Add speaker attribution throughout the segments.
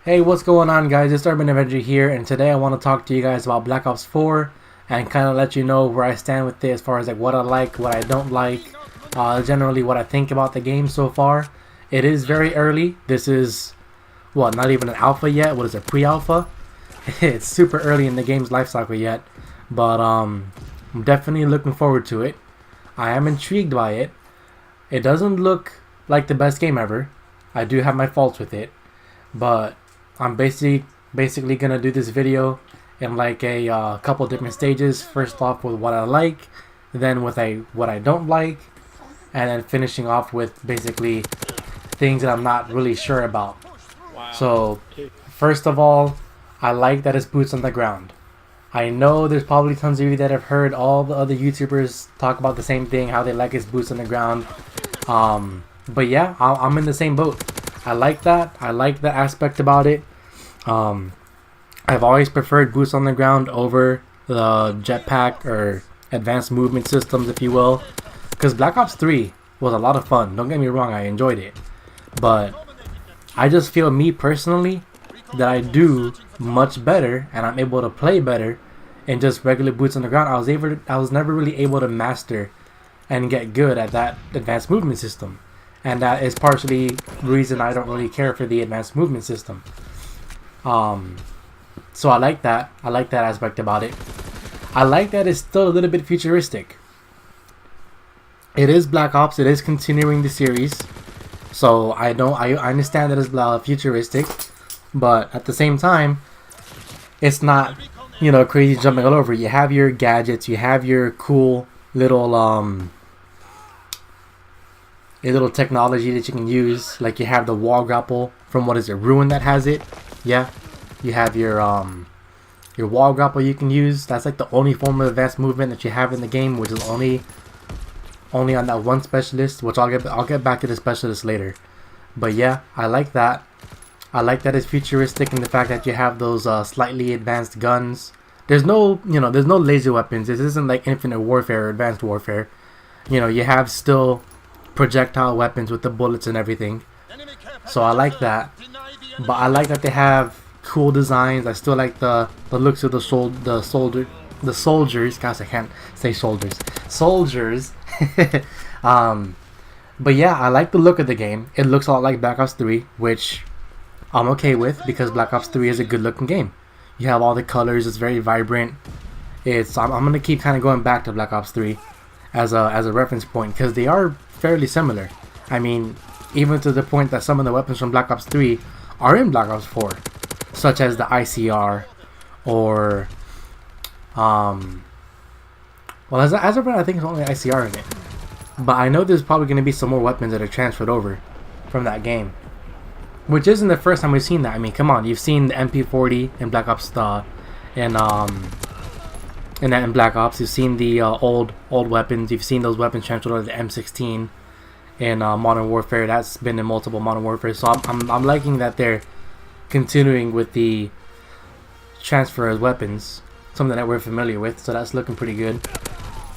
Speaker 1: Hey, what's going on, guys? It's Urban Avenger here, and today I want to talk to you guys about Black Ops 4 and kind of let you know where I stand with it as far as like what I like, what I don't like, generally what I think about the game so far. It is very early. This is, what, not even an alpha yet? What is it, pre-alpha? It's super early in the game's life cycle yet, but I'm definitely looking forward to it. I am intrigued by it. It doesn't look like the best game ever. I do have my faults with it, but I'm basically gonna do this video in like a couple different stages. First off with what I like, then with what I don't like, and then finishing off with basically things that I'm not really sure about. So first of all, I like that it's boots on the ground. I know there's probably tons of you that have heard all the other YouTubers talk about the same thing, how they like his boots on the ground. But yeah, I'm in the same boat. I like that. I like the aspect about it. I've always preferred boots on the ground over the jetpack or advanced movement systems, if you will. Because Black Ops 3 was a lot of fun. Don't get me wrong, I enjoyed it. But I just feel, me personally, that I do much better and I'm able to play better in just regular boots on the ground. I was never really able to master and get good at that advanced movement system. And that is partially the reason I don't really care for the advanced movement system. So I like that. I like that aspect about it. I like that it's still a little bit futuristic. It is Black Ops. It is continuing the series. So I understand that it's futuristic, but at the same time, it's not, crazy jumping all over. You have your gadgets. You have your cool little a little technology that you can use. Like you have the wall grapple from, what is it, Ruin, that has it. Yeah, you have your wall grapple you can use. That's like the only form of advanced movement that you have in the game, which is only on that one specialist. Which I'll get back to the specialist later. But yeah, I like that. I like that it's futuristic in the fact that you have those slightly advanced guns. There's no laser weapons. This isn't like Infinite Warfare or Advanced Warfare. You have still projectile weapons with the bullets and everything. So I like that. But I like that they have cool designs. I still like the looks of the soldiers. Gosh, I can't say soldiers. Soldiers. But yeah, I like the look of the game. It looks a lot like Black Ops 3, which I'm okay with because Black Ops 3 is a good looking game. You have all the colors. It's very vibrant. I'm gonna keep kind of going back to Black Ops 3 as a reference point because they are fairly similar. I mean, even to the point that some of the weapons from Black Ops 3 are in Black Ops 4, such as the ICR or well, as of right, I think it's only ICR in it. But I know there's probably going to be some more weapons that are transferred over from that game, which isn't the first time we've seen that. I mean, come on, you've seen the MP40 in Black Ops in Black Ops. You've seen the old weapons. You've seen those weapons transferred over to the M16 in Modern Warfare. That's been in multiple Modern Warfare. So I'm liking that they're continuing with the transfer as weapons, something that we're familiar with. So that's looking pretty good.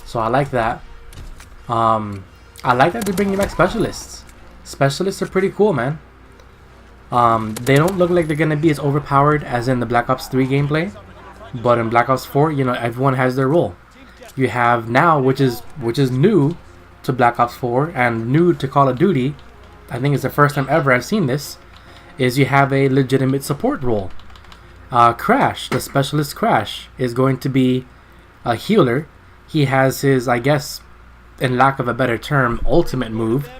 Speaker 1: So I like that. I like that they're bringing back specialists. Specialists are pretty cool, man. They don't look like they're gonna be as overpowered as in the Black Ops 3 gameplay. But in Black Ops 4, everyone has their role. You have now, which is new to Black Ops 4 and new to Call of Duty. I think it's the first time ever I've seen this. Is you have a legitimate support role. Crash, the specialist Crash, is going to be a healer. He has his, I guess, in lack of a better term, ultimate move.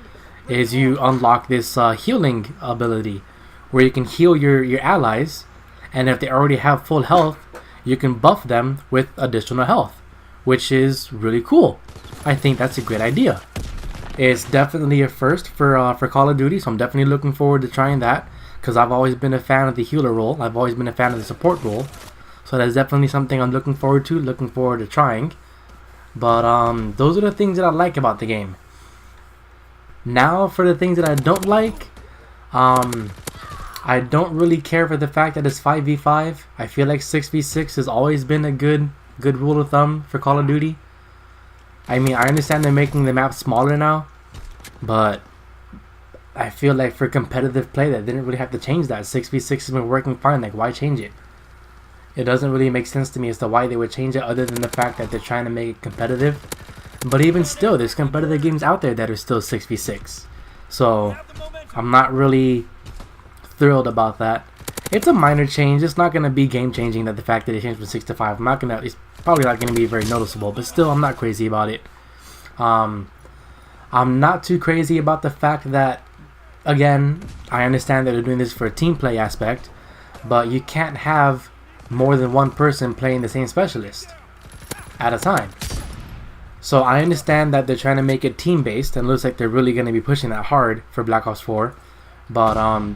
Speaker 1: Is you unlock this healing ability where you can heal your allies, and if they already have full health, you can buff them with additional health, which is really cool. I think that's a great idea. It's definitely a first for Call of Duty, so I'm definitely looking forward to trying that because I've always been a fan of the healer role. I've always been a fan of the support role, so that's definitely something I'm looking forward to trying. But those are the things that I like about the game. Now for the things that I don't like, I don't really care for the fact that it's 5v5. I feel like 6v6 has always been a good rule of thumb for Call of Duty. I mean, I understand they're making the map smaller now, but I feel like for competitive play, that didn't really have to change that. 6v6 has been working fine. Like, why change it? It doesn't really make sense to me as to why they would change it, other than the fact that they're trying to make it competitive. But even still, there's competitive games out there that are still 6v6. So I'm not really thrilled about that. It's a minor change. It's not going to be game changing, that the fact that they changed from 6 to 5. It's probably not going to be very noticeable, but still, I'm not crazy about it. I'm not too crazy about the fact that, again, I understand that they're doing this for a team play aspect, but you can't have more than one person playing the same specialist at a time. So I understand that they're trying to make it team-based, and looks like they're really going to be pushing that hard for Black Ops 4. But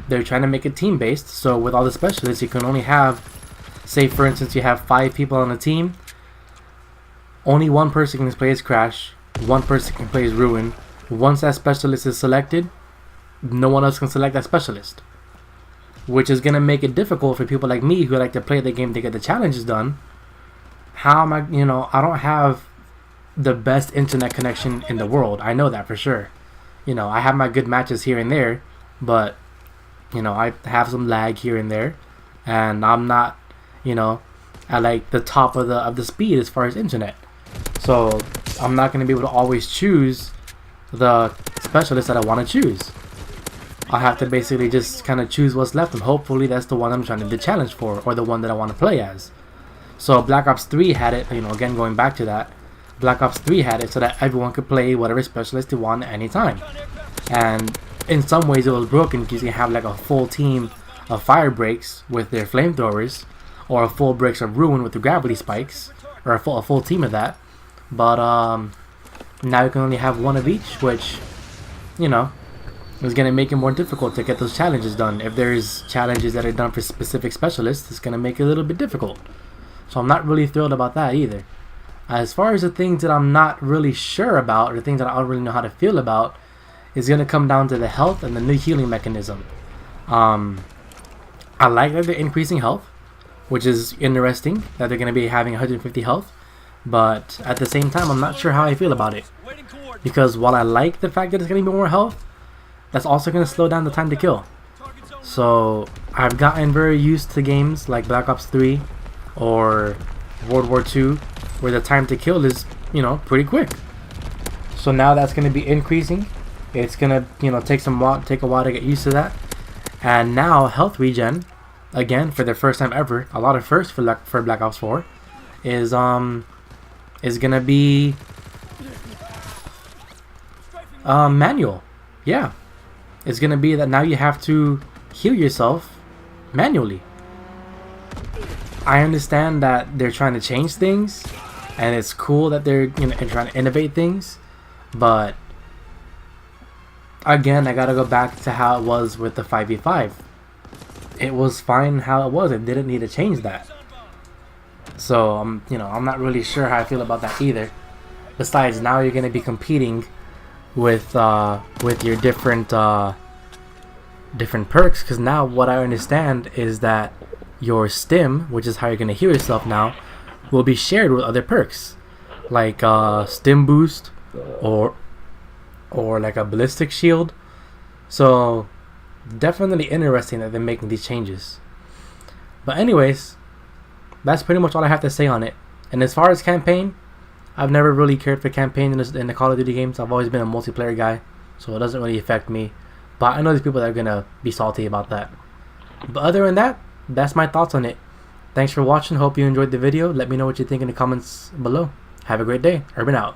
Speaker 1: they're trying to make it team-based, so with all the specialists, you can only have, say for instance, you have 5 people on a team. Only one person can play as Crash, one person can play as Ruin. Once that specialist is selected, no one else can select that specialist, which is going to make it difficult for people like me who like to play the game to get the challenges done. How am I, I don't have the best internet connection in the world. I know that for sure. I have my good matches here and there, but I have some lag here and there, and I'm not at like the top of the speed as far as internet. So I'm not going to be able to always choose the specialist that I want to choose. I'll have to basically just kind of choose what's left, and hopefully that's the one I'm trying to do the challenge for, or the one that I want to play as. So Black Ops 3 had it, again going back to that, Black Ops 3 had it so that everyone could play whatever specialist they want at any time. And in some ways it was broken, because you have like a full team of fire breaks with their flamethrowers, or a full breaks of Ruin with the gravity spikes, or a full team of that. But now you can only have one of each, which is going to make it more difficult to get those challenges done. If there's challenges that are done for specific specialists, it's going to make it a little bit difficult. So I'm not really thrilled about that either. As far as the things that I'm not really sure about, or the things that I don't really know how to feel about, is going to come down to the health and the new healing mechanism. I like that they're increasing health, which is interesting, that they're going to be having 150 health. But at the same time, I'm not sure how I feel about it. Because while I like the fact that it's going to be more health, that's also going to slow down the time to kill. So I've gotten very used to games like Black Ops 3 or World War II, where the time to kill is, pretty quick. So now that's going to be increasing. It's going to, take a while to get used to that. And now health regen, again, for the first time ever, a lot of firsts for Black Ops 4, is going to be manual. Yeah. It's going to be that now you have to heal yourself manually. I understand that they're trying to change things, and it's cool that they're trying to innovate things, but again, I gotta go back to how it was with the 5v5. It was fine how it was. It didn't need to change that. So I'm not really sure how I feel about that either. Besides, now you're gonna be competing with your different perks, because now what I understand is that your stim, which is how you're going to heal yourself now, will be shared with other perks, like stim boost, or like a ballistic shield. So definitely interesting that they're making these changes. But anyways, that's pretty much all I have to say on it. And as far as campaign, I've never really cared for campaign in the Call of Duty games. I've always been a multiplayer guy, so it doesn't really affect me. But I know there's people that are gonna be salty about that. But other than that, that's my thoughts on it. Thanks for watching. Hope you enjoyed the video. Let me know what you think in the comments below. Have a great day. Urban out.